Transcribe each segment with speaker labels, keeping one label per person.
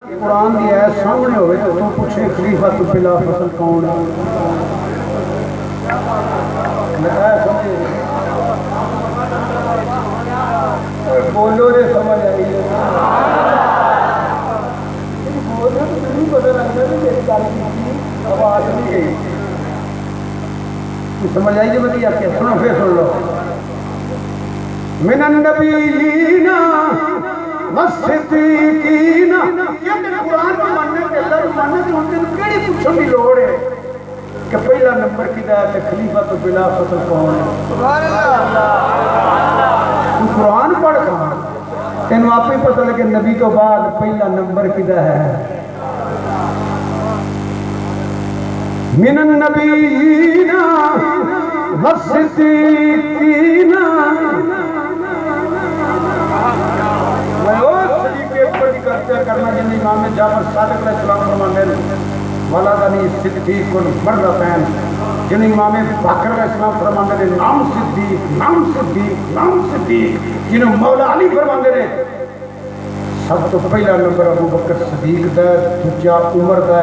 Speaker 1: कुरान की आयत सामने हो तो तू पूछे खलीफा तो बिला फसल कौन है। बोलो रे समझ आई बोलो तो नहीं पता लगता मेरी गल आवाज नहीं गई समझ आई जी बढ़िया क्या सुनो फिर सुन लो मिनन नबीना मस्सिदीकीना ये तेरे कुरान को मानने के अल्लाह को मानने की उनके केड़ी पूछने की लोड़ है कि पहला नंबर किदा है खलीफा तो बिला फसल कौन है। सुभान अल्लाह तू कुरान पढ़ कहां तेन आप ही पता लगे नबी तो बाद पहला नंबर किदा है। मिनन नबीना मस्सिदीकीना करना जिन इमाम जाफर सादिक अलैहिस्सलाम फरमाते हैं वलादनी सिद्दीकुन मर्दतैन जिन इमाम बकर अलैहिस्सलाम फरमाते हैं नाम सिद्दीक जिन्हों मौला अली फरमाते हैं सब तो पहला नंबर अबू बकर सिद्दीक दा दूजा उमर दा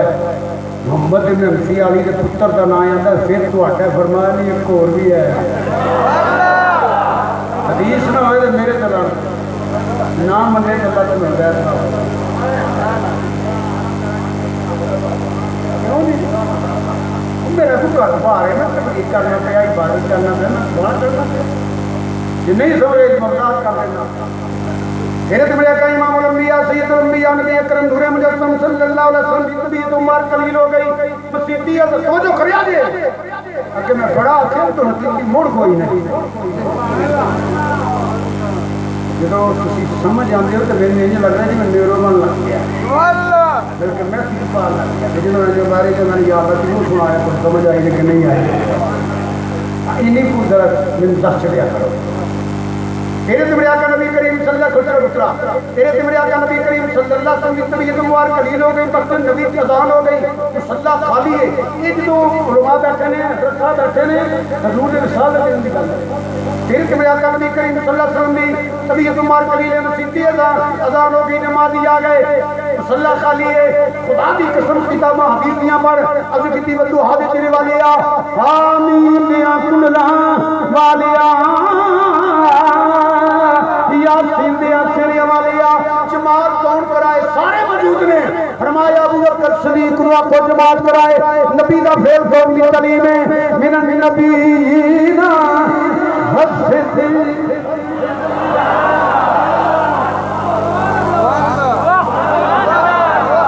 Speaker 1: मोहम्मद इब्न हनफी अली के पुत्र का नाम आता फिर तुहाडा फरमाया नहीं एक और भी है हदीस ना होए तो मेरे चलान ना मन्ने तो अल्लाह तो मिलता है मेरा तो घर बाहर है ना तकलीफ करना पे इबादत करना पे ना दुआ करना पे ये नहीं समझे ममदाद कर लेना तेरे तो मेरा का इमाम अल-अंबिया सैयदुल अंबिया नबी अकरम नूरे मुजस्सम सल्लल्लाहु अलैहि वसल्लम की तबीयत उमर कलील हो गई मसीदी है तो जो खरिया दे अगे मैं बड़ा अखिल तो हकीकी मोड़ कोई नहीं जो समझ आते हो तो मेरे इंज लगता है जी मैं न्यूरोमन लग गया बल्कि मैं सिर्फ लग गया जिन्होंने जो बारे जो मैंने याद रखी वो सुनाया कुछ समझ आई लेकिन नहीं आई इन्हीं को जरा मैंने दस चढ़िया करो तेरे तुम्हारे आका नबी करीम सल्लल्लाहु अलैहि वसल्लम तेरे तुम्हारे आका नबी करीम सल्लल्लाहु अलैहि वसल्लम की तबीयत मुबारक कलील हो गई वक्त नबी की अजान हो गई मुसल्ला खाली है ये जो उलमा बैठे ने हज़रत साहब बैठे ने हजूर ने रिसालत की गल तेरे तुम्हारे आका नबी करीम सल्लल्लाहु अलैहि वसल्लम की तबीयत मुबारक कलील है मसीदी अजान हो गई नमाजी आ गए मुसल्ला खाली है खुदा की कसम किताबां हदीस दियां पढ़ अज की वदू हादे तेरे वाले आ आमीन दियां कुलला वालिया जमात कौन कराए सारे मौजूद ने फरमाया अबू बकर सिद्दीक को आपको जमात कराए नबी का फेल कौम की तालीम है मिनन नबीना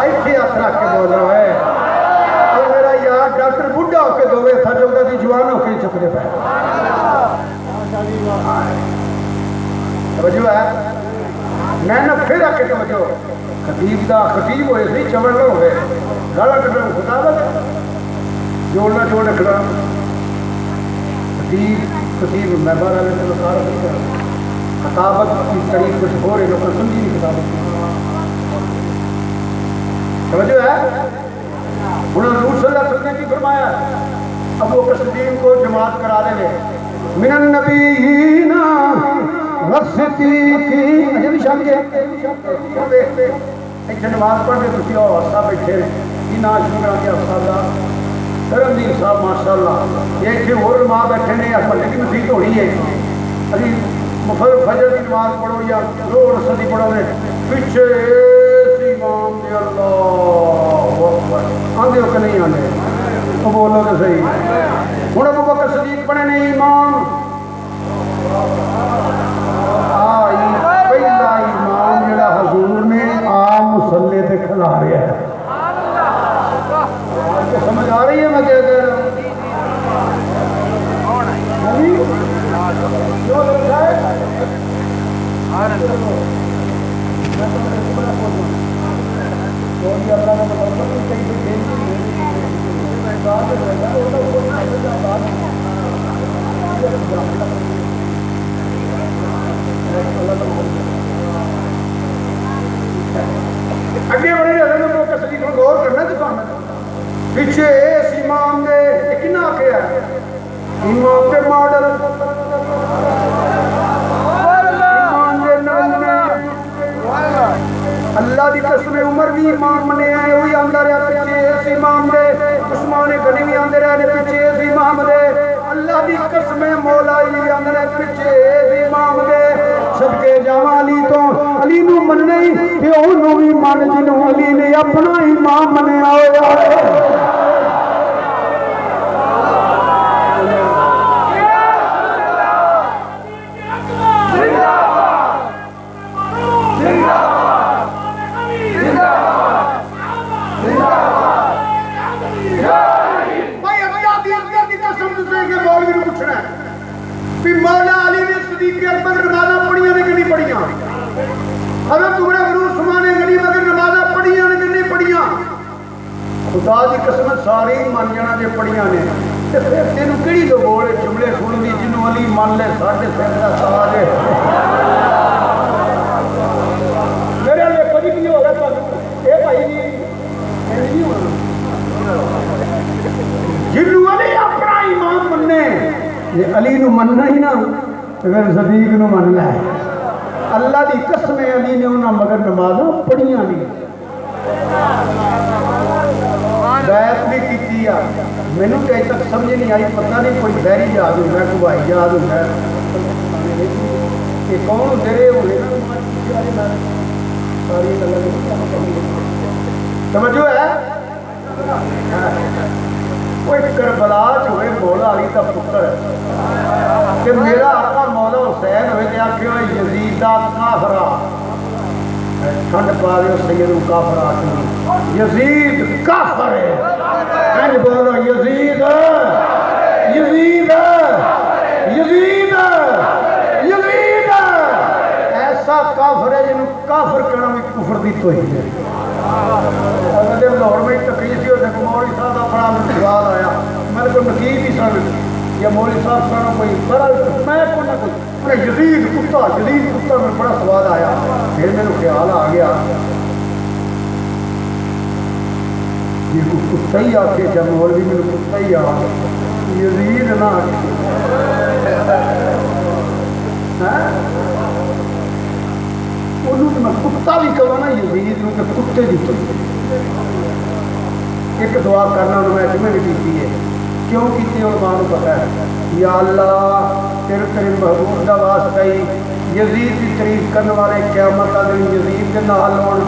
Speaker 1: ऐसे हाथ रख के बोलो है और मेरा यार डॉक्टर बुढ़ा होके दोवे फजल दी जवान होके चुकते पे तवज्जो है मैं ना फिर आके तवज्जो खतीब दा खतीब होए सी चवड़ ना होवे गाला कटण खुदावत जोड़ना जोड़ रखना खतीब मैं बार वाले से सारा नहीं कर खताबत की तरीक कुछ हो रही लोग समझी नहीं खताबत तवज्जो है हुन रसूल सल्लल्लाहु अलैहि वसल्लम की फरमाया अबू बकर सिद्दीक को जमात करा देवे मिनन नबीना अजे भी शाम के नमाज पढ़ते तुम हौसला बैठे की ना शुरू करा के हौसला धर्मदीन साहब माशाअल्लाह ये इतने होर माँ बैठे ने महल्ले की मसीत होनी है अभी मुफर फजर की नमाज पढ़ो या रोड सदी पढ़ो ने पिछे इमाम दे अल्लाह आंदे हो कि नहीं आंदे तो बोलो तो सही हुण अबू बकर सिद्दीक बने ने इमाम पहला इमाम जिहड़ा हजूर ने आम मुसल्ले ते खिला रहा है समझ आ रही है मैं क्या कह रहा अगे बढ़े तस्वीर गौर करना दुकान पिछे इस इमाम ने कितना आखिया इमाम के मॉडल इमाम के अल्लाह की कसम उमर भी इमाम बने आए वही आंदा रहा पिछे इस इमाम दे उस्मान गनी भी आंदे रहे पिछे इस इमाम दे अल्लाह की कसम मौला अली भी आंदे रहे पिछे इस इमाम दे सदके जावा अली तो अली नू मन्ने ते ओनू भी मन जिन्हों अली ने अपना इमाम मन्निया होया मौला अली ने सदीक अकबर नमाज़ा पढ़ियां ने कि नहीं पढ़ियां हज़रत उमर फारूक उस्मान गनी मगर नमाज़ा पढ़ियां ने कि नहीं पढ़ियां खुदा की कसम सारे ही मान जाना जे पढ़ियां ने ते फिर तेनू किहड़ी दो बोल जुमले सुनदी जिन्हों अली मान ले साढ़े सिर दा साज है मेरे लिए कभी की होगा तुहानू ए भाई जी नहीं होना जिन्हों अली अपना इमाम मन्ने जे अली नू मनना ही ना तो फिर सदीक नू मन लै अल्लाह की कसम अली ने उन्होंने मगर नमाज़ा पढ़ियां नहीं बैत भी की मैनू तो अज तक समझ नहीं आई पता नहीं कोई बहरी जहाज होंगे कोई हवाई जहाज होंगे ये कौन होंगे होने समझो है कोई करबला च होए मौला अली का पुत्र कि मेरा आका मौला हुसैन होए ते आखे यजीद दा काफरा ठंड पा दो सैयद काफरा यजीद काफर है इंज बोलो यजीद यजीद यजीद यजीद ऐसा काफर है जिन्हों काफर कहना भी कुफर की तौहीन है लाहौर में तकरीर थी उसने मौलवी साहब का बड़ा मुझे स्वाद आया मैंने कोई नकीब ही सन या मौलवी साहब सन कोई बड़ा मैं कोई ना कोई जदीद कुत्ता मेरे बड़ा स्वाद आया फिर मेरे ख्याल आ गया ये कुत्ता ही आके जब मौलवी मेरे कुत्ता ही आ यजीद ना मैं कुत्ता भी कहा ना यजीद नूं कुत्ते की तो एक दुआ करना मैं जिम्मे भी की है क्यों की उलमां पता है या अल्लाह तेरे तेरे महबूब का वास्ता ही यजीद की तारीफ करने वाले क़यामत का दिन यजीद के नाल होण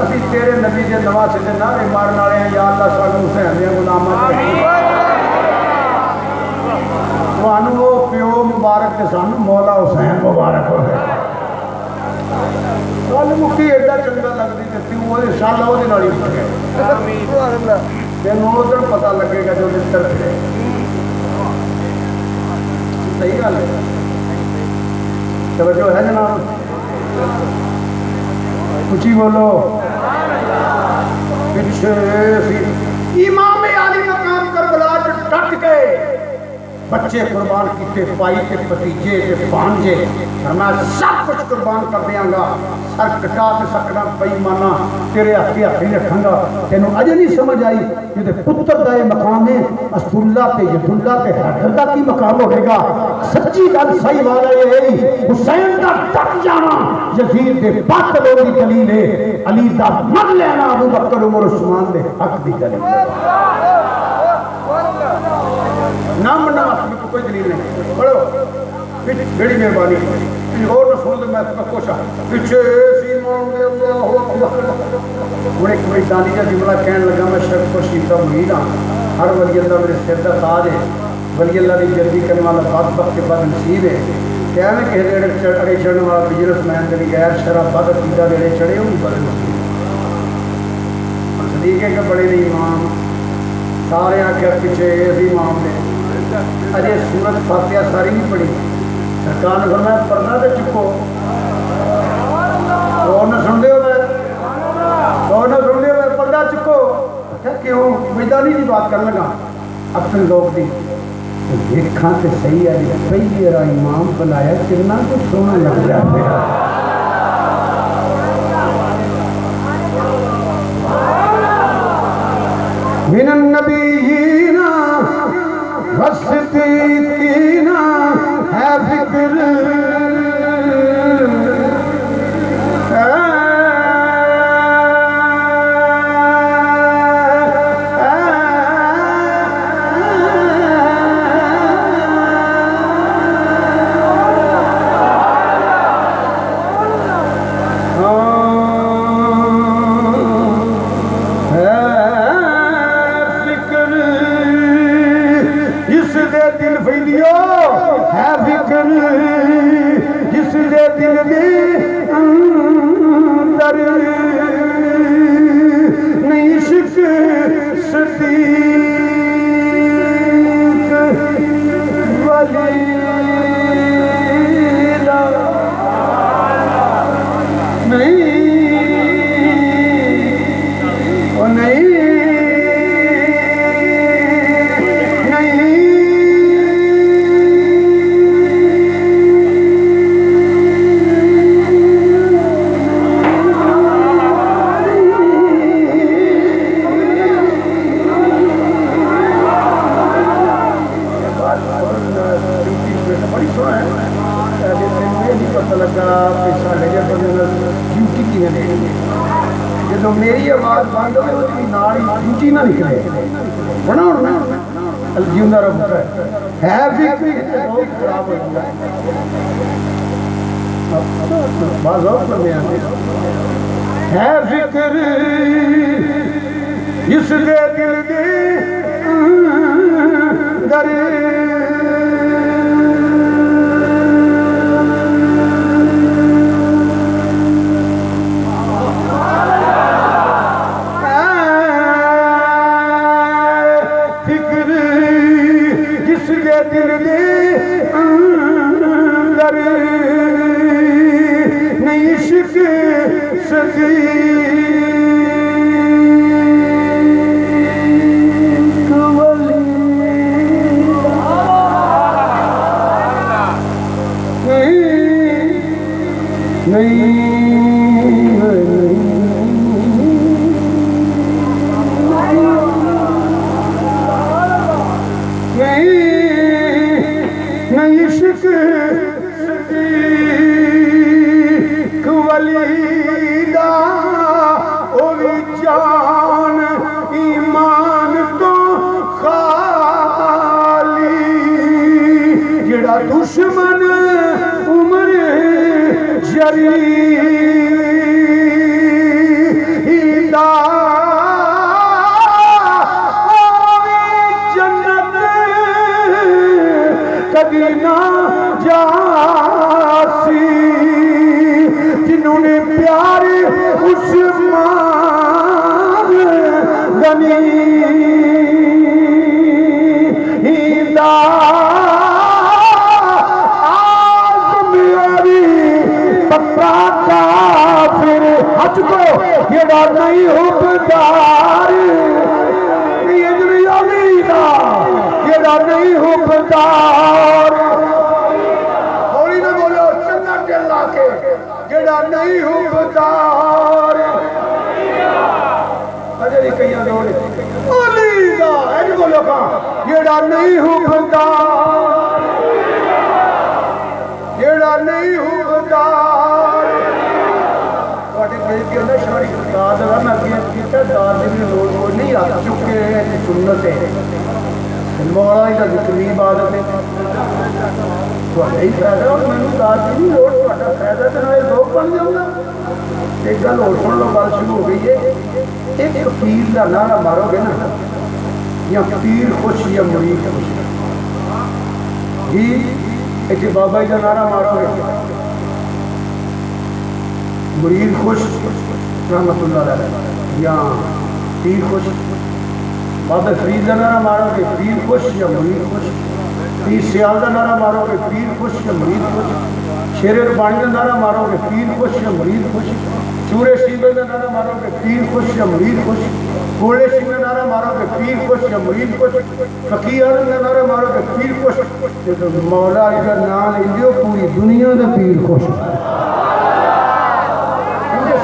Speaker 1: असीं तेरे नबी के नवासे के नारे मारन वाले हैं या अल्लाह सानू हुसैन दे गुलामां तुहानू वो प्यो मुबारक ते सानू मौला हुसैन मुबारक हो गल मुक्की एडा चंगा लगती तो तू वो साल वो तेन उधर पता लगेगा जो मित्र फिरे सही गल है चलो जो है जनाब कुछ बोलो पिछे इमाम आली मकाम करबला डट के बच्चे कुर्बान किए पाई के भतीजे के भांजे मैं सब कुछ कुर्बान कर देंगा सर कटा के सकना बेईमाना तेरे हथे हथी रखांगा तेनों अजे नहीं समझ आई कि पुत्र का यह मकाम है असदुल्ला ते यदुल्ला ते हैदर का की मकाम होगा सच्ची गल सही वाला ये हुसैन का डट जाना यजीद के बात लोग दलील है अली का मन लेना अबू बकर उमर उस्मान के हक की दलील ना मनना वास्ते कोई दलील नहीं पढ़ो बड़ी मेहरबानी और सुन मैं खुश हाँ पिछे हूँ एक बड़ी दानी का जुमला कह लगा मैं शर्फ को शीता मुरीद हाँ हर वली अल्लाह मेरे सिर का ताज है वली अल्लाह की जल्दी करने वाला बद वक्त के बाद नसीब है क्या मैं किसी अड़े चढ़ने वाला बिजनेसमैन कभी गैर शराब बद अकीदा वेड़े चढ़े वो बड़े नसीब सदीक है कि बड़े नहीं इमाम सारे आख्या पिछे इमाम ने अजे सूरत फातिहा सारी नहीं पढ़ी सरकार ने फरमाया पर्दा तो चुको और न सुनते हो मैं पर्दा चुको अच्छा क्यों मैदानी की बात कर लगा अपने लोग की देखा तो सही है पहली बार इमाम बुलाया कितना कुछ सोना लग रहा मिनन नबीयीना वस्सिद्दीकीना है फिक्र जो मेरी आवाज़ बंद हो उसकी नाल ही दूजी ना निकले बना जिंदा रब है भी बहुत खराब हो जाता है फिक्र इस दे दिल दे दरे दिल दे अंदर नहीं इश्क सदी दुश्मन उम्र जरीदा जन्नत कभी ना जासी जिन्होंने प्यार उस गनी जेड़ा नहीं हुकदार जेड़ा नहीं हुकदार हौली ना बोलो चंगा दिल लाके जेड़ा नहीं हुकदार अजे भी कई बोलो का जेड़ा नहीं हुकदार जेड़ा नहीं हुकदार मौला का जिक्र इबादत है फायदा मैंने दाद की नहीं लोड़ फायदा तो ना लोग बन जाऊंगा एक गल और सुन लो बात शुरू हो गई है एक पीर का नारा मारोगे ना या पीर खुश या मुरीद खुश जी एक बाबा जी का नारा मारोगे मुरीद खुश रहमतुल्लाह या पीर खुश बाबा फरीद का नारा मारोगे पीर खुश या मुरीद खुश पीर सियाल का नारा मारोगे पीर खुश या मुरीद खुश शेरे रबानी का नारा मारोगे पीर खुश या मुरीद खुश चूरे शीबे का नारा मारोगे पीर खुश या मुरीद खुश गोले सिंह का नारा मारोगे पीर खुश या मुरीद खुश फकीर का नारा मारोगे पीर खुश मौला का नाम लियो पूरी दुनिया का पीर खुश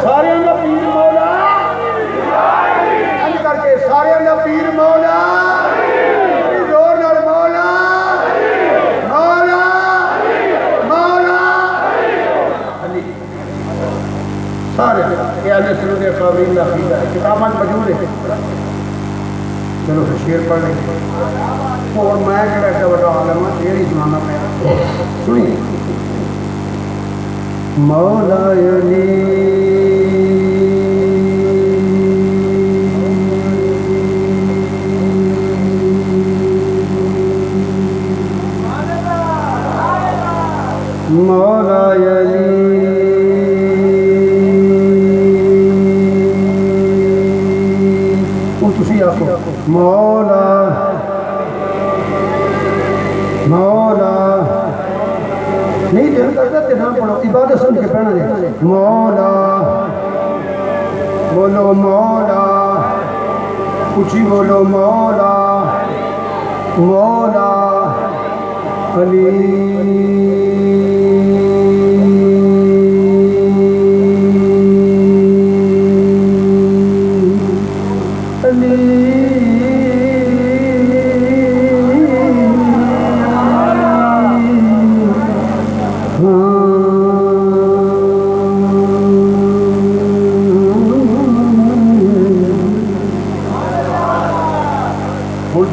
Speaker 1: सारे का पीर मौला करके सारे का पीर मौला जोर नाल मौला मौला मौला सारे किताबा मौजूद है चलो फिर शेर पढ़ लेंगे और मैं क्या बड़ा आलम शेर ही सुनाना मैं सुनिए मौला अली मौला अली तुसी आखो मौला मौला नहीं दिल करता ते नाम पढ़ो इबादत सुन के पढ़ना है मौला बोलो मौला ऊंची बोलो मौला मौला अली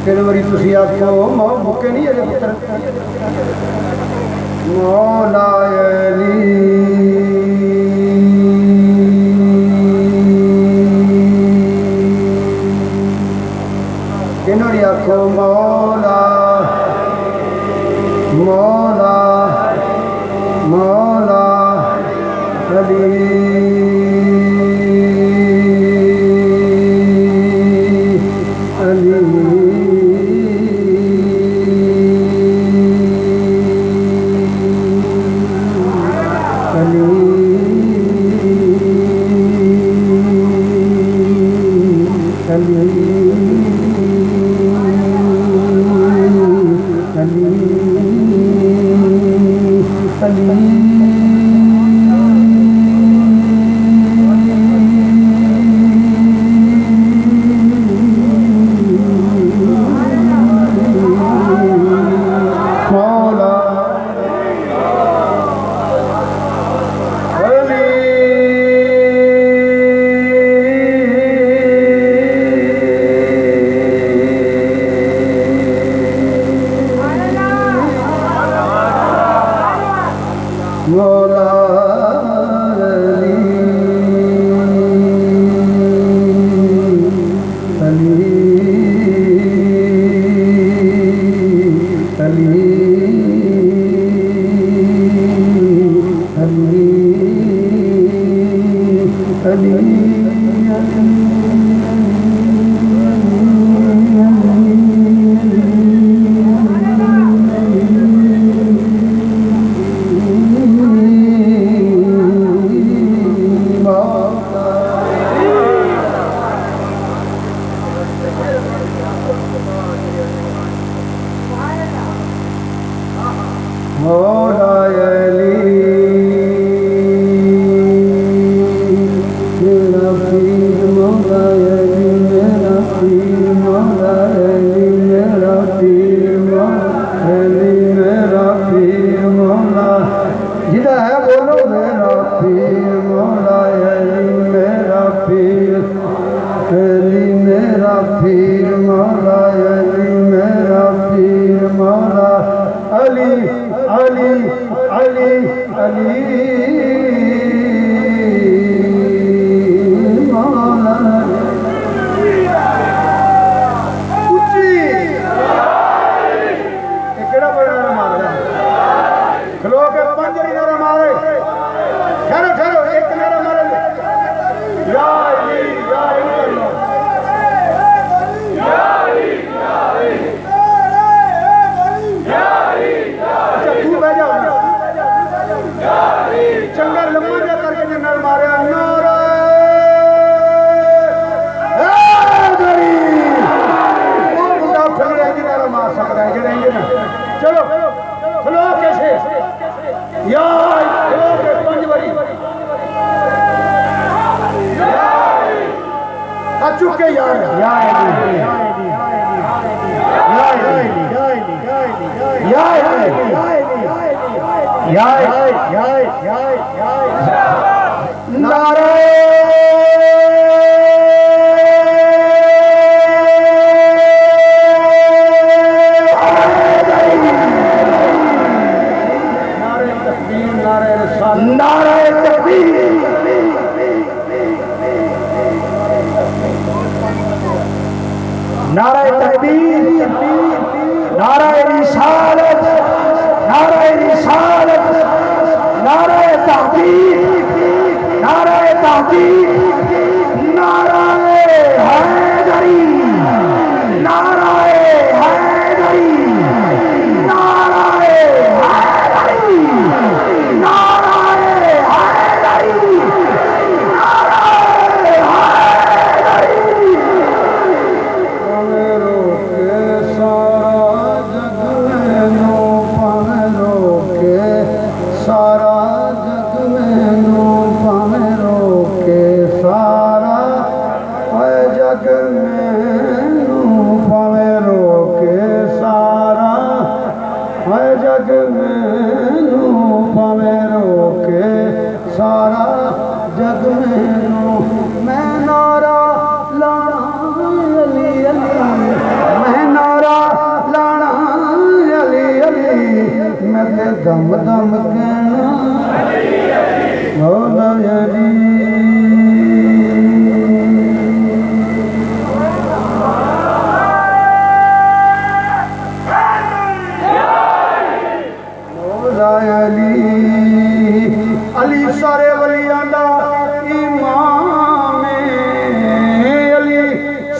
Speaker 1: किन बारी तुसी आखो मां मुक्के नहीं अजे पुत्र मौला अली किन बारी आखो मौला मौला मौला अली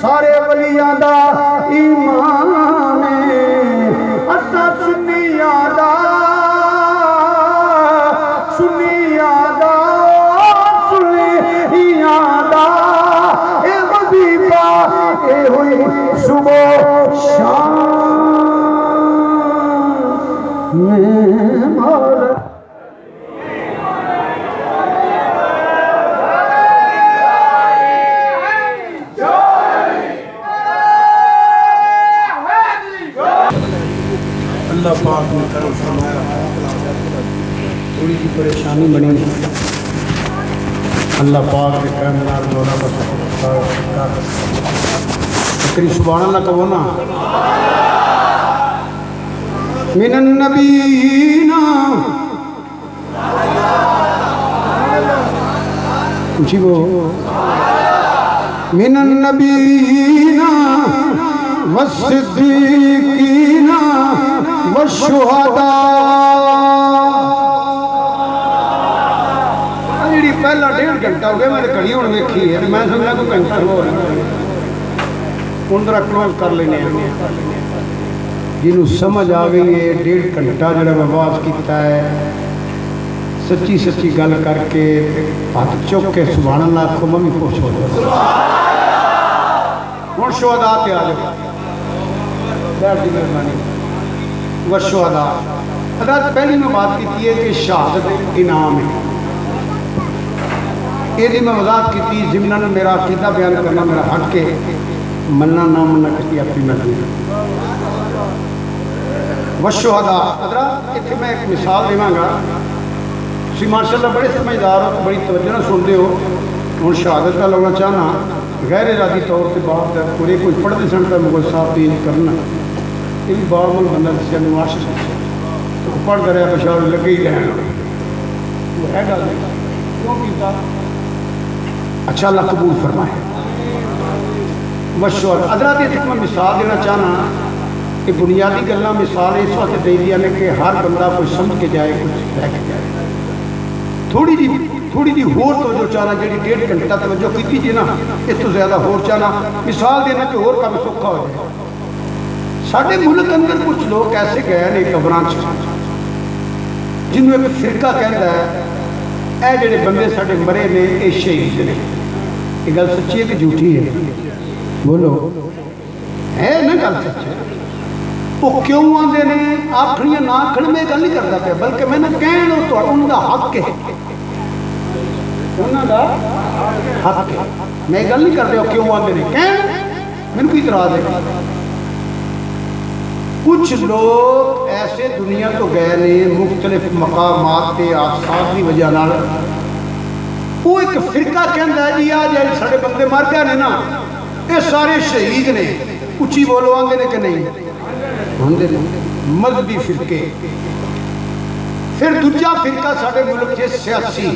Speaker 1: सारे वलियां दा ईमान असा सुन्नियां दा सुन्नियां दा ए वजीफा ए हुई सुबह शाम में मौला अल्लाह पाक ने करम फरमाया। थोड़ी सी परेशानी बनी, अल्लाह पाक के करम नाल मौला बस सुभान अल्लाह कहो ना। मिनन नबीना जी वो मिनन नबीना वस्सिद्दीकीना वशुहदा। जी पहला 1.5 घंटा हो गया मैंने घड़ी हूँ वेखी है, मैं समझा कोई घंटा हो जरा क्लोज कर लेने। जिन्हों समझ आ गई है 1.5 घंटा जो मैं आवाज किया है सच्ची सच्ची गल करके हाथ चुक के सुभान अल्लाह आखो मैं भी खुश हो जाऊँ। हूँ शुहदा ते आ जाओ मेहरबानी व शुहदा। हज़रत पहली मैं बात की है कि शहादत इनाम है, ये मैं वजाहत की जिमन मेरा अकीदा बयान करना मेरा हक है, मन्ना ना मन्ना किसी अपनी मर्जी। वशुहदा अदरा इतने मैं एक मिसाल देवांगा, तुम माशाअल्लाह बड़े समझदार हो, बड़ी तवज्जो नाल सुनते हो। हूँ शहादत का लाना चाहना गैर इरादी तौर पर बाप पूरे कोई पढ़ते सन तो मुगल साहब पेश करना, ये भी बारमूल बंदा दसिया नवाश तो पढ़ता रहा पछाड़ लगे ही रहना है गल क्यों किया। अच्छा अल्लाह कबूल फरमाए। मशहूर अदरा तो मैं मिसाल देना चाहना कि बुनियादी गल्लां मिसाल इस वास्ते दे दिया ने कि हर बंदा कुछ समझ के जाए कुछ लैके जाए। थोड़ी जी होर तो जो चाहना जी 1.5 घंटा तवज्जो की जी ना, इस तो ज़्यादा होर चाहना मिसाल देना कि होर काम सौखा हो जाए। साढ़े मुल्क अंदर कुछ लोग ऐसे गए ने कबरां जिन्होंने एक फिरका कहता है ए जेडे बंदे साढ़े मरे ने ये शहीद ने। ये गल सच्ची है कि झूठी है? बोलो है ना गल सच्ची? वो क्यों आते ने आखड़िया ना आखड़ में गल नहीं करता पाया, बल्कि मैंने कहना तो उनका हक है, उन्होंने हक है। मैं गल नहीं कर रहा क्यों आते ने कह मैंने कोई इतराज है। कुछ लोग ऐसे दुनिया तो गए ने मुख्तलिफ मकामात के आसास की वजह नाल, वो एक फिरका कहता है जी आ जाए साढ़े बंदे मर गए ने ना ये सारे शहीद ने। उची बोलो आते ने कि नहीं आते ने मजहबी फिरके। फिर दूजा फिरका साढ़े मुल्क से सियासी,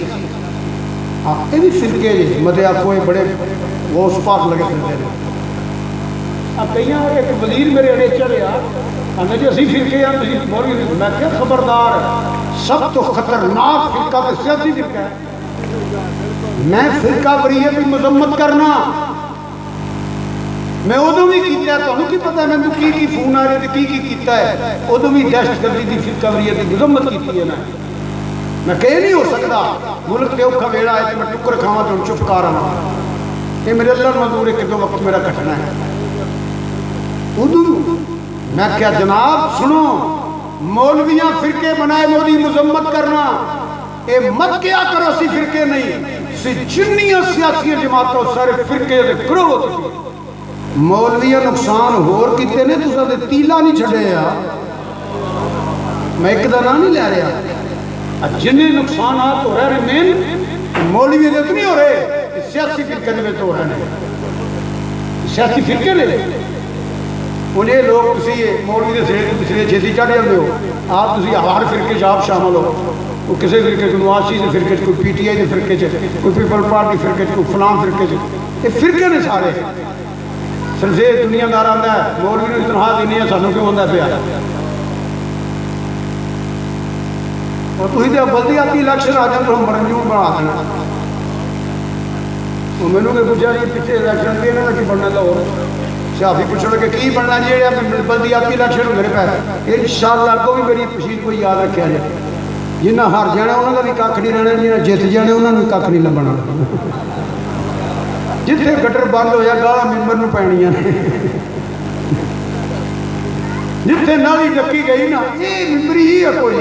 Speaker 1: हाँ ये भी फिरके जी मत आखो ये बड़े गौस पाक लगे फिरते हैं। कई एक वजीर मेरे अड़े चढ़िया आने जी असी फिरके हैं बोली मैं क्या खबरदार सब तो खतरनाक फिरका तो सियासी फिरका है। मैं फिरका वरीयत की मजम्मत करना मैं उदों भी किया, तुहानू की पता मैंने की फोन आ रहे थे की किया है, उदों भी दहशतगर्दी की फिरका वरीयत की मजम्मत की है ना। मैं कह नहीं हो सकता मुल्क के औखा वेला है तो मैं टुकर खावा तो चुप कर रहा, ये मेरे अल्लाह मंजूर एक दो वक्त मेरा कटना है। उदों मैं क्या जनाब सुनो मौलवियां फिरके बनाए मोदी मजम्मत करना ये मत क्या करो सी फिरके नहीं सी जिन्नियां सियासी जमातों सारे फिरके करो। मौलवियां नुकसान होर किते ने तुसां ते तीला नहीं छड़े आ, मैं एक दा नाम नहीं ले रहा। जिन्हें नुकसानात हो रहे मेन मौलवी तो नहीं हो रहे, सियासी फिरके में तो हो रहे हैं। सियासी फिरके ने उन्हें लोग मौलवी के सिरे पिछले छेती चढ़ जाते हो आप हर फिरके आप शामिल हो। वो किसी फिरके नवाज शरीफ के फिरके कोई PTI के फिरके कोई पीपल पार्टी फिरके कोई फलान फिरके ये फिरके ने सारे। सिर्फ ये दुनियादार आता है मौलवी ने तनख्वाह देनी है सानू क्यों आता पाया। और तुम तो बल्दियाती इलेक्शन आ जाए तो मरंजू बना देना। वो मैंने कोई पूछा जी पिछले इलैक्शन के इन्होंने की बनना लाहौर सियासी पूछने लगे की बनना जी बल्दियाती इलैक्शन होंगे पे इंशाअल्लाह को भी मेरी तशीर कोई याद रखा जाए जिन्हें हार जाना उन्होंने भी कख नहीं रहना जिन्हें जित जाने उन्होंने भी कख नहीं लभना जिथे गटर बंद होया गाला मैंबर नूं पैणियां ने जिथे नाली डकी गई ना ये मैंबरी ही है कोई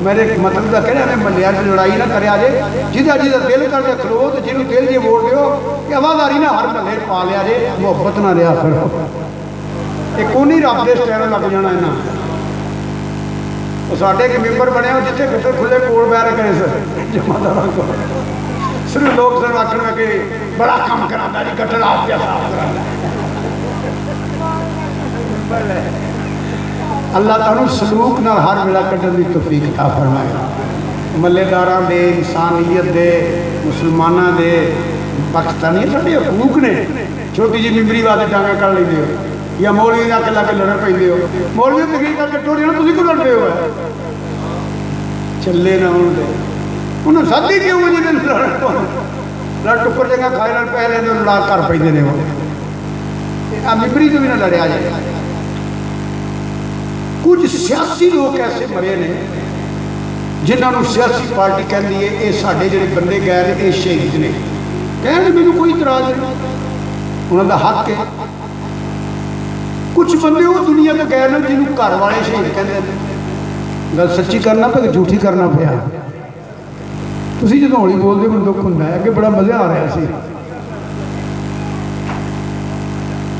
Speaker 1: मेरे मतलब का कहना मैं मल्लिया से लड़ाई ना करे जे जिदा जिदा दिल करके खलो तो जिन्होंने दिल जे वोट दो कि हवादारी ना हर मल्ले पा लिया जे मुहब्बत ना रहा करो एक कोनी रब के स्टैंड लग जाना इन्ना साढ़े के मैंबर बने जिथे गटर खुले कोल बैर करे जमादार को सिर्फ लोग सिर्फ आखन कि बड़ा काम करा जी गटर आप साफ करा अल्लाह तुहानू सलूक नाल हर वेला कड्ढण दी तौफीक अता फरमाए मल्लेदारां दे इंसानियत दे मुसलमानां दे पाकिस्तानी साडे हकूक ने छोटी जी मिंबरी वास्ते डांगा कर लैंदे हो या मौलवी नाल लग लड़न पैंदे हो मौलवी तकरीर करके टोड़े ना तुसीं क्यों लड़दे हो चले ना होण दे उन्हें सादी क्यों जी लड़ टुक्कर जगह खाए नाल पै लैंदे लड़ा कर पैंदे ने आ मिंबरी तो भी ना लड़िया जाए कुछ सियासी लोग ऐसे मरे ने जिन्होंने सियासी पार्टी कहती है ये साढ़े जो बंदे गए ये शहीद ने कहने मैंने कोई इतराज नहीं उन्होंने हक है कुछ बंदे वो दुनिया तो गए ना जिन्होंने घर वाले शहीद कहते हैं गल सच्ची करना पे झूठी करना पाया तुम जो हौली बोलते मैं दुख होंगे अगे बड़ा मजा आ रहा सी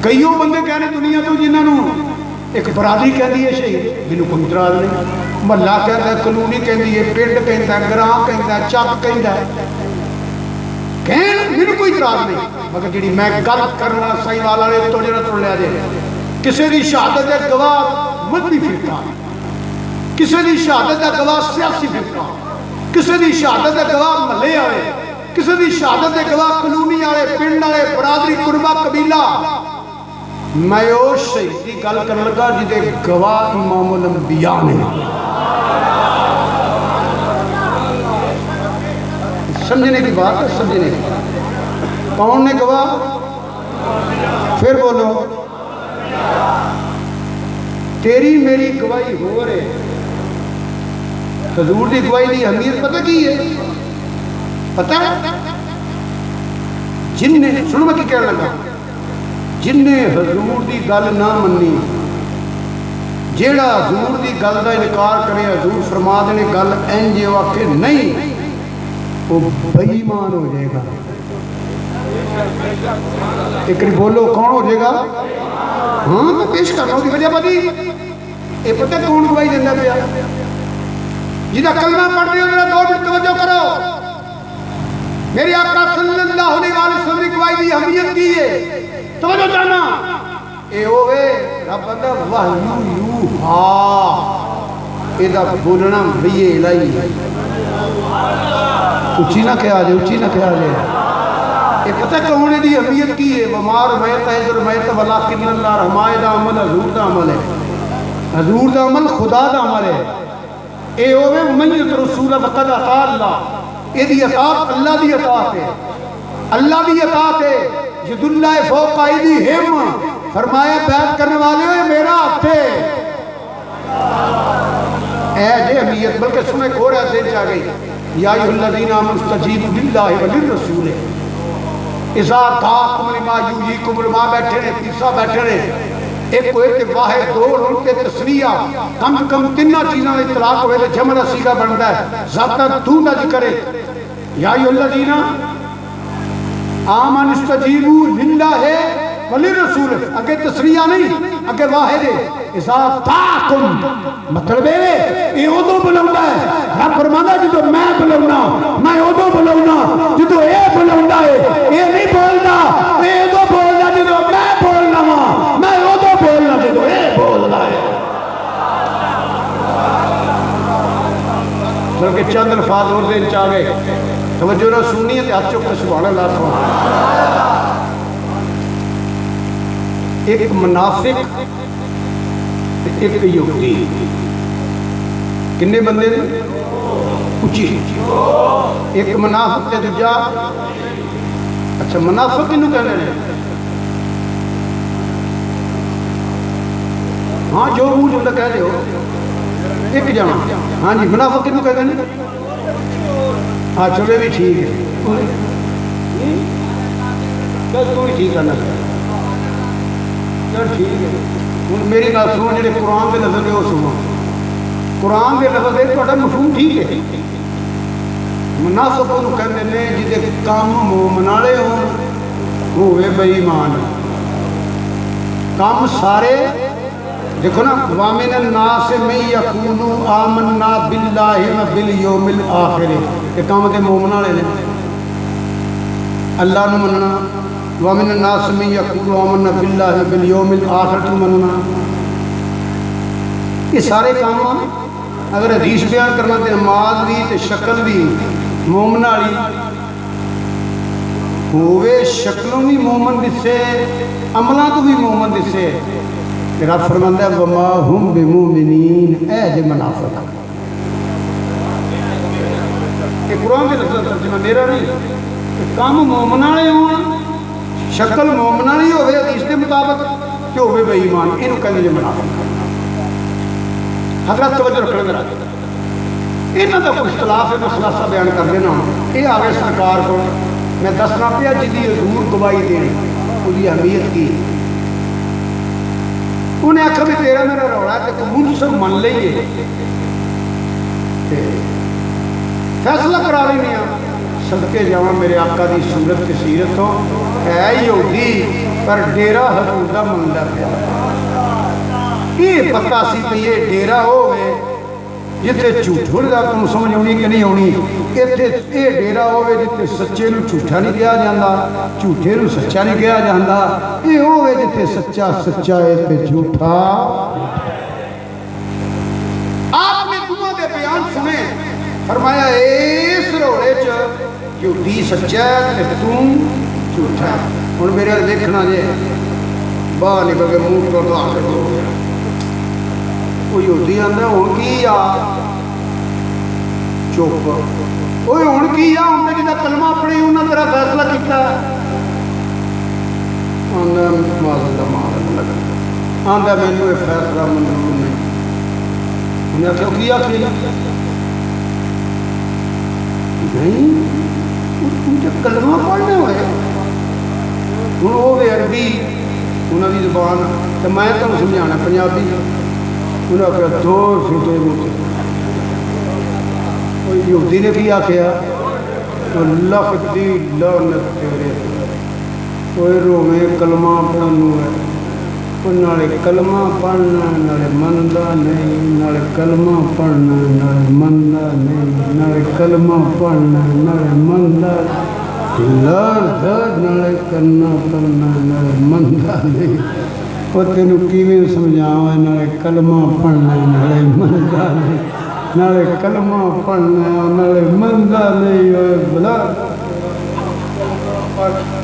Speaker 1: कईयों बंदे कहने दुनिया तो जिन्होंने एक बरादरी कहती है शहीद जिन्होंने कोई इतराज नहीं महला कहता कलोनी कहती है पिंड कहता ग्रां कहता चक कहता कहन मैंने कोई इतराज नहीं मगर जी मैं गल करना साईवाल वाले तोड़े ना तोड़ लिया जाए किसी की शहादत का गवाह मजहबी फिरका किसी की शहादत का गवाह सियासी फिरका किसी की शहादत का गवाह महले वाले किसी की शहादत के गवाह कलोनी वाले पिंड वाले बरादरी कुरबा कबीला मैं उस शहीद की गल कर लगा जिदे गवाह इमामुल अंबिया ने समझने की बात है समझने की कौन ने गवाह फिर बोलो तेरी मेरी गवाही हो रहे हजूर की गवाही की अहमियत पता की है पता है जिन्हें सुनो मैं की कहने लगा जिन्हें हजूर की गल ना मनी जेड़ा हजूर की गल का इनकार करे हजूर फरमा देने गल इंज आखे नहीं वो बेईमान हो जाएगा एक बोलो कौन हो जाएगा हाँ मैं पेश करना उसकी वजह पता ये पता कौन गवाही देता पाया जिदा कलमा पढ़ रहे हो मेरा 2 मिनट तवज्जो करो मेरी आका सल्लल्लाहु अलैहि वसल्लम की गवाही की अहमियत की है तवज्जो जाना ए होवे रब दा वहयू यूहा एदा बोलना भईए इलाही उची ना कहा जे उची ना कहा जे ये पता कौन दी अहमियत की है बीमार मैं तहजर मैं तो वला किन्नल्लाह रहमाए दा अमल हजूर दा अमल है हजूर दा अमल खुदा दा अमल है ए होवे मन्नत रसूल वक़द अता अल्लाह एदी अतात अल्लाह दी अतात है अल्लाह दी अतात है यदुल्लाह फौक अयदीहिम फरमाया बैत करने वाले हो मेरा हाथ है ए जे अहमियत बल्कि सुने को रहा देर जा गई या अय्युहल्लज़ीना आमनुस्तजीबू लिल्लाहि व लिर्रसूल इज़ा दाअकुम लिमा युहयीकुम मा बैठे ने तीसरा बैठे ने एक कोई ते वाहिद दो उनके तस्निया कम से कम 3 चीज़ों में इतलाक होवे तो जमन सीगा बनता है ज़ाता तू ना जिक्र या अय्युहल्लज़ीना आमनुस्तजीबू लिल्लाहि व लिर्रसूल अगे तस्निया नहीं अगे वाहिद है इज़ा दाअकुम मतलब ये उदो बुलाउंदा है रब फरमांदा जो मैं बुलाउना मैं उदो बुलाउना जो ये बुलाउंदा है ये नहीं बोलदा ये उदो बोलदा जो मैं बोलना वा मैं उदो बोलना जो ये बोलदा है बल्कि चंद अल्फाज और दिन चा गए तवज्जो ना सुननी है हाथ चुक के सुभान अल्लाह एक मुनाफिक एक युक्ति किन्ने बंदे ने उची एक मुनाफिक ते दूजा अच्छा मुनाफिक किन्नू कहते हैं? हाँ जो मुँह जो कह रहे हो एक जना। हाँ जी मुनाफिक किन्नू कहते हैं? हाँ चलो भी ठीक है, चल तू ही ठीक करना चल ठीक है। हूँ मेरी गल सुनो, जो कुरान के लफ्ज़ वो सुनो। कुरान के लफ्ज़ है तो मफहूम ठीक है। मुनाफिक उन्होंने कहते हैं जिसे काम मोमन वाले होवे बेईमान। काम सारे देखो ना, वामिन नास में यकूलू आमन्ना बिल्लाहि व बिल यौमिल आखिर, ये काम के मोमन वाले ने अल्लाह नू मनना। वामिन नास में यकूलू आमन्ना बिल्लाहि व बिल यौमिल आखिर नू मनना। ये सारे काम अगर हदीस बयान करना तो नमाज भी तो शक्ल भी मोमन वाली होवे, शक्लों भी मोमन दिसे, अमलों तो भी मोमन दिसे। रब फरमांदा है वमा हुम बिमुमिनीन, ऐ जे मुनाफिक। ये कुरान के लफ्ज़ तर्जुमा मेरा नहीं। काम मोमन वाले हो, शक्ल मोमन वाली होवे हदीस के मुताबिक ते होवे बेईमान, इहनूं कहंदे जे मुनाफिक। हज़रत तवज्जो रखना मेरा, इन्हां दा कोई इख्तिलाफ है, मैं खुलासा बयान कर देना। ये आ गए सरकार को, मैं दसना पिया जिहदी हजूर गवाही देनी उसकी अहमियत की। उन्हें आखा भी तेरा मेरा रौला है तो मुनसब मन लीए, फैसला करा लेने। सदके जावा मेरे आका की सूरत की सीरत तो है यहूदी पर डेरा हजूर का मनदा पिया। ये पता सी भी ये डेरा होवे जिथे झूठ होगा, तुम समझ आनी कि नहीं आनी। इत्थे ये डेरा होवे जिथे सच्चे नूं झूठा नहीं कहा जाता, झूठे नूं सच्चा नहीं कहा जाता। ये होवे जिथे सच्चा सच्चा है ते झूठा। आपने दुआ दे बयान सुने, फरमाया इस रोड़े च झूठी सच्चा है ते तू झूठा है। हुण मेरे वाल देखना जे बाहर निकल के मुंह तो यहूदी आंदा हुण की आ चुप, हुण की आ उन्हें जिहदा कलमा पढ़ी उन्हें तेरा फैसला किया। आंदा मैनू ये फैसला मंजूर नहीं। उन्हें आख्या की आखी नहीं उनके कलमा पढ़ने हुए। हूँ वो भी अरबी उन्होंने जबान तो मैं तुम्हें समझाना पंजाबी। उन्हें आख्या दो सीटे यहूदी ने की आख्या लख दी लानत तेरे कोई रोवे कलमा पढ़नू है, नाले कलमा पढ़ना नाले मनदा नहीं, नाले कलमा पढ़ना नाले मनदा नहीं, नाले कलमा पढ़ना नाले मनदा नाले करना पढ़ना नाले मनदा नहीं। वो तेनू किवें समझावा, नाले कलमा पढ़ना नाले मनदा नहीं, नाले कलमा पढ़ना नाले मनदा नहीं। भला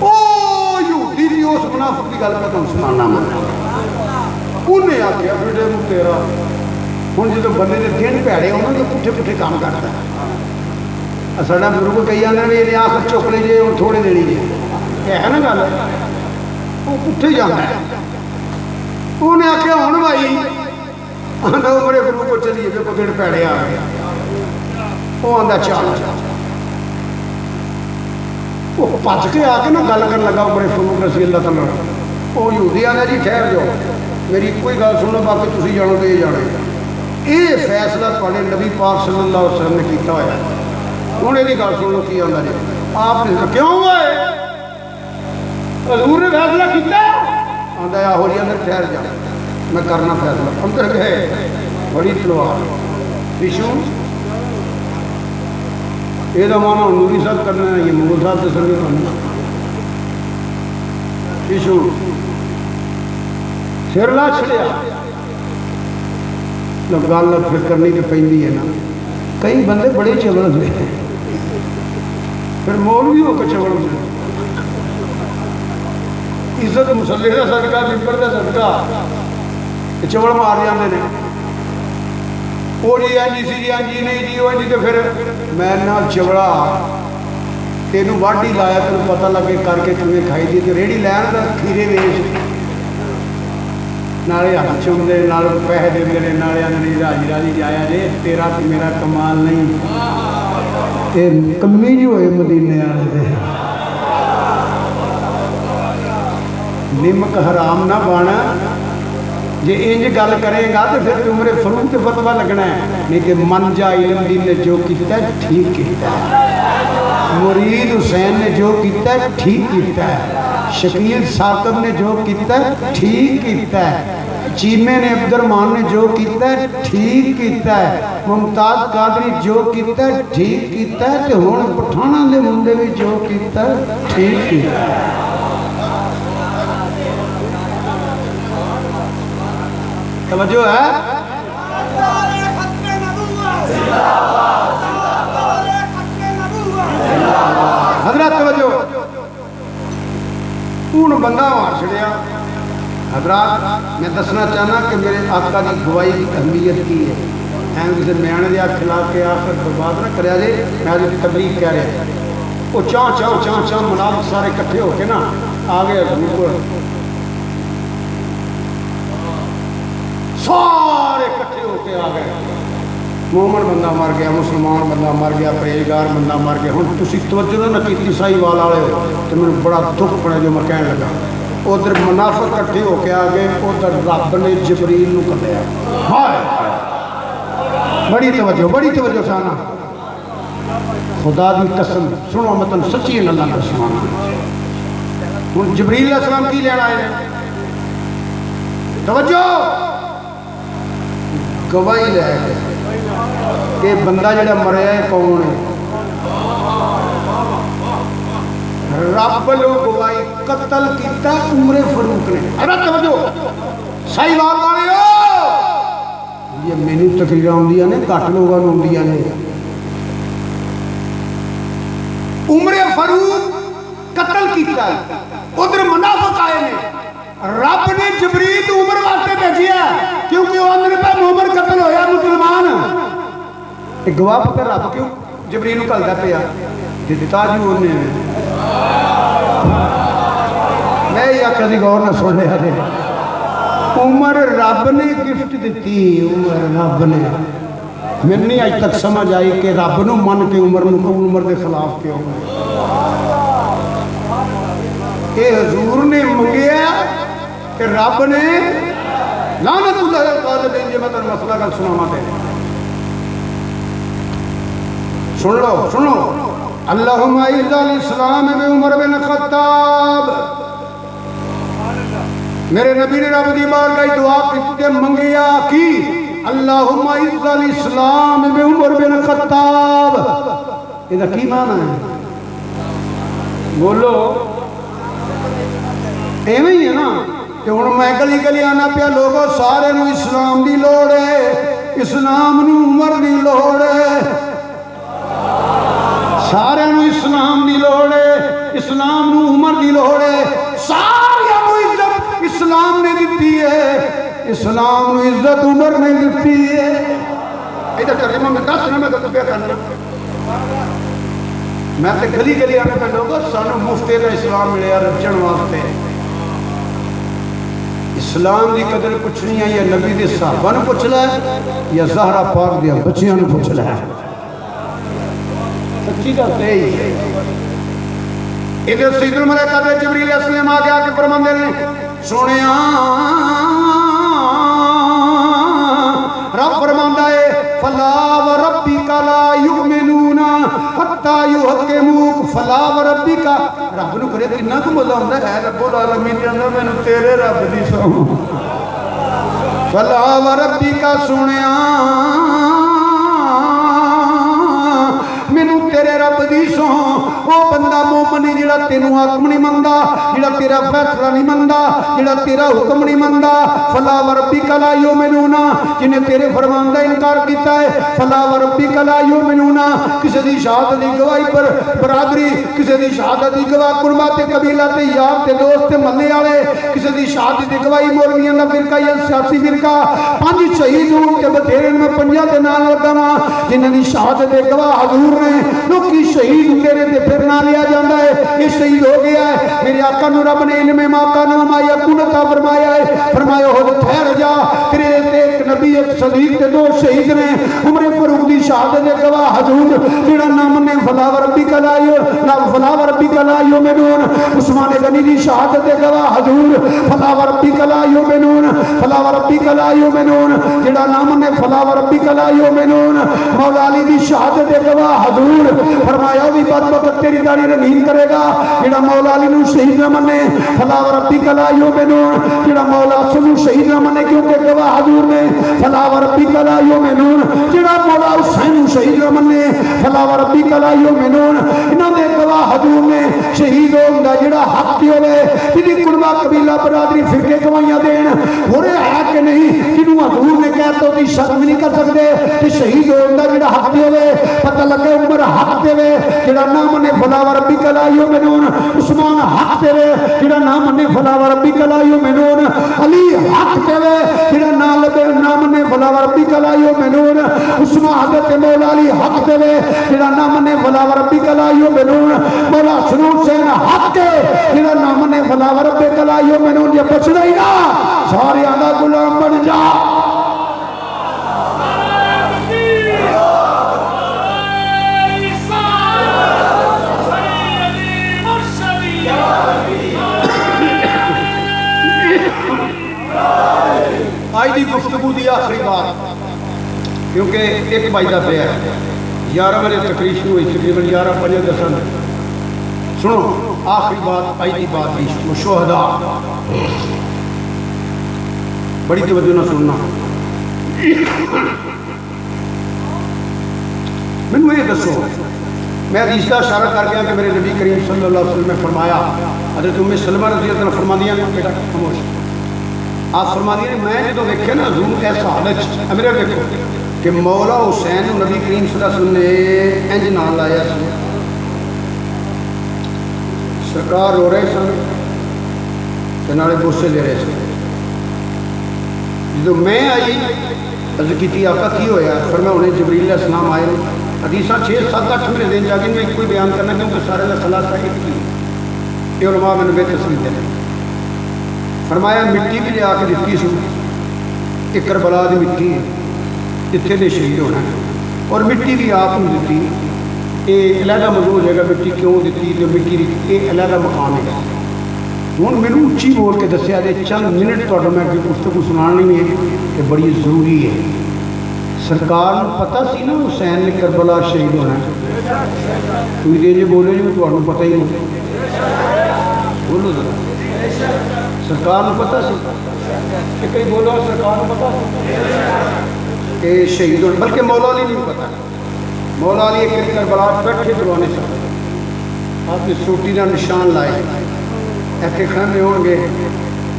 Speaker 1: ओ यहूदी दी उस मुनाफिक की गल मैं तुहानू सुनाना। उन्हें आख्या बेटे तेरा हूँ जो बंदे के दिन भैड़े उन्होंने पुठे पुठे काम करता है। साढ़ा बुजुर्ग कही आते भी इन्हें आख चुक ली जे हम थोड़े देनी जे है ना गल, वो पुठे जाता है। उन्हें आख्या हूँ भाई आंदा बड़े गुरु को चलिए देखो दिन भैड़े आ गए। वो आंदा चल, वो भज के आके ना गल कर लगा बड़े फरूक रसी अल्लाह तआला। वो यहूदी आंदा जी ठहर जाओ मेरी कोई गल सुनो, बाकी तुम जानो तो ये जाने। ये फैसला तुहाडे नबी पाक सल्लल्लाहु अलैहि वसल्लम ने किया होया। हुण इहदी गल सुन लो की आंदा जी आपने क्यों होए हजूर ने फैसला किया। आंदा आहो जी अंदर ठहर जा मैं करना फैसला। अंदर गए बड़ी तलवार पिछू यदा माना नूरी साहब करना है, ये मुगल साहब दसणगे तुहानू। पिछू सिर ला छड़िया गल फिर करनी तो पैंदी है ना। कई बंदे बड़े चवल हुए फिर मोल भी होकर चवल हुए। इज्जत मुसल्ले का सदका मिंबर का सदका चवल मार जाते हैं। वो जी हाँ जी सी जी हाँ जी नहीं जी वो जी तो फिर मैं ना चवड़ा तेनू वाढ़ी लाया तेन पता लगे करके किमें खाई दी तो रेहड़ी लैन का खीरे वेच नाले हथ चुमते नाल पैसे देंगे ने नाले आंदे राजी राजी जाया जे तेरा तो मेरा कमाल नहीं ये कमी जी होए मदीने वाले निमक हराम ना बन जे इंज गल करेगा तो फिर उमरे फरूक ते फतवा लगना है नहीं कि मन जा इल्म दी ने जो किया ठीक किया मुरीद हुसैन ने जो किया ठीक किया शकील साकब ने जो किया ठीक किया चीमे ने अब्दुरमान ने जो किया ठीक किया मुमताज कादरी जो किया ठीक किया तो हुण पठाणा दे मुंडे भी जो किया ठीक किया तवज्जो है हजरत तवज्जो हूँ बंदा मार छड़िया हजरत मैं दसना चाहना कि मेरे आका की गवाही की अहमियत की है एवं किसी म्याणे के खिला के आखिर बर्बाद ना करा जे मैं आज तबलीग कह रहा वो चाह चाह चाह चाह मुनाफिक सारे इकट्ठे होके ना आ गए बिल्कुल सारे इकट्ठे होके आ गए मोमन बंदा मर गया मुसलमान बंदा मर गया परहेजगार बंदा मर गया हूँ तुम तवज्जो ना की साहीवाल वाले हो तो मैं बड़ा दुख पड़ा जो मैं कह लगा उधर मुनाफिक इकट्ठे होके आ गए उधर रब ने जबरील नूं कढ़िया बड़ी तवज्जो साना खुदा की कसम सुनो मैं तुम सच्ची गल्लां दसवां हुण जबरील अलैहिस्सलाम की लेना आए तवज्जो गवाही लैके ये बंदा जो मरिया है कौन है रब लो गवाही कतल किया उमरे फरूक ने अरे तवज्जो साहीवाल वाले ये मैनू तकरीर आउंदियां ने घट लोगों को आउंदियां ने उमरे फरूक कतल किया उधर मुनाफिक आए ने रब ने जबरील उमर वास्ते भेजिया क्योंकि मोहम्मद कतल होया मुसलमान गवाह पता रब क्यों जबरील घलदा पिया दिता जी उन्हें मैं आख्या सी गौर ना सुन लिया उमर रब ने गिफ्ट दी उमर रब ने मैंने नहीं अज तक समझ आई कि रब नूं मन के उमर के खिलाफ क्यों ये हजूर ने मंगया कि रब ने लानतुल्लाह अलैहि जे मैं तेन मसला गल सुनावां ते सुन लो अल्लाहुम्मा इज़्ज़िल इस्लाम बि उमर बिन खत्ताब मेरे नबी ने रब दी बारगाह दुआ की मंगिया की अल्लाहुम्मा इज़्ज़िल इस्लाम बि उमर बिन खत्ताब इहदा की माना है बोलो एवं ही है ना कि हुण मैं गली गली आना पिया लोगों सारे नूं इस्लाम की लोड़ है इस्लाम नूं उमर की लोड़ है सारे नूं इस्लाम की लोड़ है इस्लाम नूं उमर की लोड़ है सारियां नूं इज्जत इस्लाम ने दी है इस्लाम नूं इज्जत उमर ने दी है इधर तर्जुमा में दस ना मैं गल करना मैं तो गली गली आने पे लोगों सानू मुफ्ते का इस्लाम मिले रचण वास्ते इस्लाम की कदर पुछनी है या नबी के सहाबा नूं पुछ लै या ज़हरा पाक दे बच्चियां नूं पुछ लै सच्ची गल तो यही है इधर सैयदुल मलाइका ते जिब्रील अलैहिस्सलाम आ गया कि फरमांदे ने सुनिया रब फरमांदा है फला व रब्बिका ला युमिनूना हत्ता युहक्किमूक फला व रब्बिका रब नूं करे किन्ना क मजा आंदा है रब्बुल आलमीन कहंदा मैनूं तेरे रब दी सौं फला व रब्बिका सुनिया मैनू तेरे रब दी सौं वो बंदा मनी जिहड़ा तेनू हुक्म नहीं मनदा, जिहड़ा तेरा फैसला नहीं मनदा, जिहड़ा तेरा हुक्म नहीं मनदा। फला व रब्बिका ला युमिनूना, जिन्हें तेरे फरमान का इनकार किया है। फला व रब्बिका ला युमिनूना, किसी की शहादत की गवाही पर बरादरी, किसी की शहादत की गवाह कुरबा ते कबीला ते यार ते दोस्त ते महल्ले वाले, किसी की शहादत की गवाही मौलवियों का फिरका या सियासी फिरका। 5 शहीद होने के बथेरे मैं 5 के नाम लगा वा, जिन्हों की शहादत के गवाह हजूर ने। लोग शहीद होते रहे फिर ना लिया जाता है, ये शहीद हो गया है। मेरे आका नू रब ने इल्मे माका नाम आया कुनता फरमाया है, फरमाया हो ठहर जा, तेरे एक नबी एक सदीक ते 2 शहीद ने। उमरे फारूक दी शहादत के गवाह हजूर, जेड़ा नाम ने फला व रब्बिका ला ना फला व रब्बिका ला युमिनून। उस्मान गनी दी शहादत के गवाह हजूर, फला व रब्बिका ला युमिनून, फला व रब्बिका ला युमिनून, जेड़ा नाम ने फला व रब्बिका ला युमिनून। मौला अली दी शहादत के गवाह हजूर, फरमाया भी बदबख्त तेरी दाढ़ी रंगीन करेगा जेड़ा मौला अली नू शहीद न मने। फला व रब्बिका ला युमिनून, जेड़ा मौला अली नू शहीद न मने क्योंकि गवाह हजूर ने। फला व रब्बिका ला युमिनून, जेड़ा मौला हुसैन नू शहीद न मने। फला व रब्बिका ला युमिनून, इन्हां दे गवाह हजूर ने। शहीद होंदा जेड़ा हक ते होवे, जिहदी कुर्बा कबीला बरादरी फिरके गवाहियां देन, होरे है कि नहीं, जिन्हों हजूर ने कह तो दी शक भी नहीं कर सकते कि शहीद होंदा जेड़ा हक ते होवे। पता लगे उमर हक ते वे, जेड़ा ना मने फला व रब्बिका ला युमिनून। उस्मान हक ते वे, जेड़ा ना मने फला व रब्बिका ला युमिनून। अली हक ते वे, जेड़ा ना लगे ना मने फला व रब्बिका ला युमिनून। उस्मान हजरत मौला अली हक ते वे, जेड़ा ना मने फला व रब्बिका ला युमिनून। मौला हसन हुसैन हक है, जेड़ा ना मने फला व रब्बिका ला युमिनून। ये बचना ही ना, सारे दा गुलाम बन जा। आज की गुफ्तगू की आखिरी बात, क्योंकि एक बजदा पे 11 बजे तकरीर शुरू हुई, तकरीबन 11 बजे 10 सुनो आखिरी बात। आज की बात की शोहदा बड़ी तवज्जो ना सुनना। मैनू ये दसो, मैं हदीस का इशारा कर गया कि मेरे नबी करीम सल्लल्लाहु अलैहि वसल्लम ने फरमाया, हज़रत उम्मे सलमा रज़ी अल्लाह अन्हा फरमादियां ने, बेटा खामोश, आप फरमादियां ने मैं जो वेखे ना हजूर ऐसा हालत मेरे देखो कि मौला हुसैन नबी करीम सल्लल्लाहु अलैहि वसल्लम ने इंज नाम लाया, सरकार रो रहे सन नाले गुस्से ले रहे थे। जो मैं आई अर्ज की आका की होया, फिर मैं उन्हें जबरील अलैहिस्सलाम आए। हदीसा 6 7 8 मेरे दिन जाके मैं एक कोई बयान करना क्योंकि सारे का खलासा एक ही उलमा मैंने बेतस्वीर देने। फरमाया मिट्टी भी लिया के दिती सी, एक करबला की मिट्टी जिथे ने शहीद होना, और मिट्टी भी आप दी। ये अलहदा मौजूद हो जाएगा मिट्टी क्यों दी, तो मिट्टी की अलहदा मकान है। हूँ मैनू उच्ची बोल के दसिया जे चंद मिनट तो मैं गुफ्तगू सुनानी है कि बड़ी जरूरी है। सरकार को पता सी ना हुसैन ने करबला शहीद होना, तुम जे बोले जी तो पता ही नहीं, बोलो जरा। सरकार को पता सी कि कई बोलो सरकार को पता कि शहीद होना, बल्कि मौला अली नहीं पता। मौला अली एक करबला बैठे दरवाने से आपने सोटी का निशान लाए, इतने खड़े होंगे,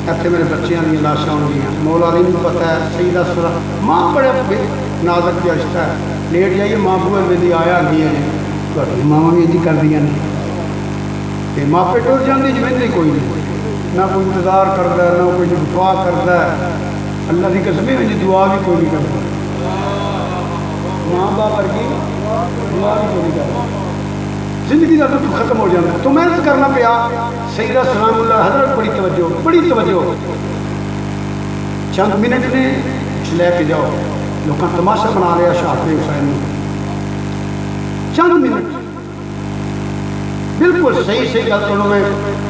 Speaker 1: इतने मेरे बच्चों दी लाशां होंगियां। मौला अली नहीं पता है सईदा सुरा माँ बड़े नाजक का रिश्ता है, लेट जाइए माँ बूहे वेली आया नहीं है, मावा भी इंजी कर दी ने, मापे टुर जाती जमेंदे कोई नहीं, ना कोई इंतजार करता है, ना कोई दुआ करता है। अल्लाह की कसम है दुआ भी कोई नहीं करता, माँ बाप वर्गी दुआ भी कोई नहीं करता, जिंदगी का दुख खत्म हो जाता। तो मेहनत करना पिया। सईदा सलामुल्लाह हज़रत बड़ी तवज्जो चंद मिनट ने लैके जाओ, लोग तमाशा बना लिया शहादत हुसैन। चंद मिनट बिल्कुल सही सही गल सुनो, मैं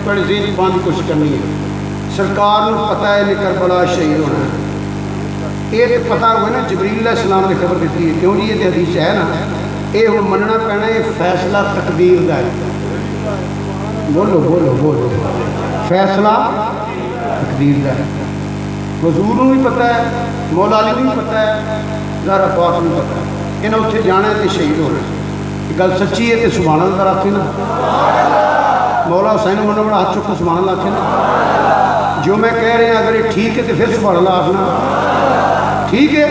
Speaker 1: थोड़ी जेल पाने की कोशिश करनी है। सरकार को पता है कि करबला शहीद होना है, ये तो पता हुआ ना जबरील अलैहिस्सलाम ने खबर दी है, क्यों जी ये हदीस है ना, ये हम मनना पैना, ये फैसला तकदीर का है। बोलो बोलो बोलो, फैसला तकदीर का है। हजूर को भी पता है, मौला अली को भी पता है, ज़हरा पाक को भी पता है, इन्हें उत्थे जाना है तो शहीद होना। गल सच्ची है तो सुभान अल्लाह रखी ना। मौला हुसैन मनो बड़ा हाथ चुक सुभान अल्लाह आखे जो मैं कह रहा अगर ये ठीक है तो फिर सुभान अल्लाह आखना ठीक है।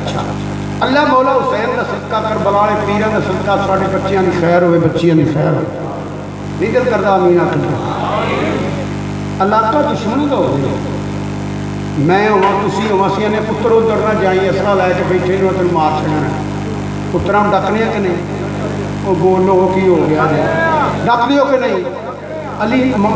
Speaker 1: अच्छा अल्लाह मौला हुसैन का सदका करबला वाले पीर का सदका साढ़े बच्चों की खैर हो बच्चियों की खैर हो नहीं दिल करता अमीन आख अल्लाह का दुश्मन का हो मैं होवां तुसीं होवां असीं ने पुत्र उधर ना जाई असला लैके बैठे ने तेन मार छड़ना पुत्रां डकने कि नहीं वो बोलो की हो गया डक दियो कि नहीं अली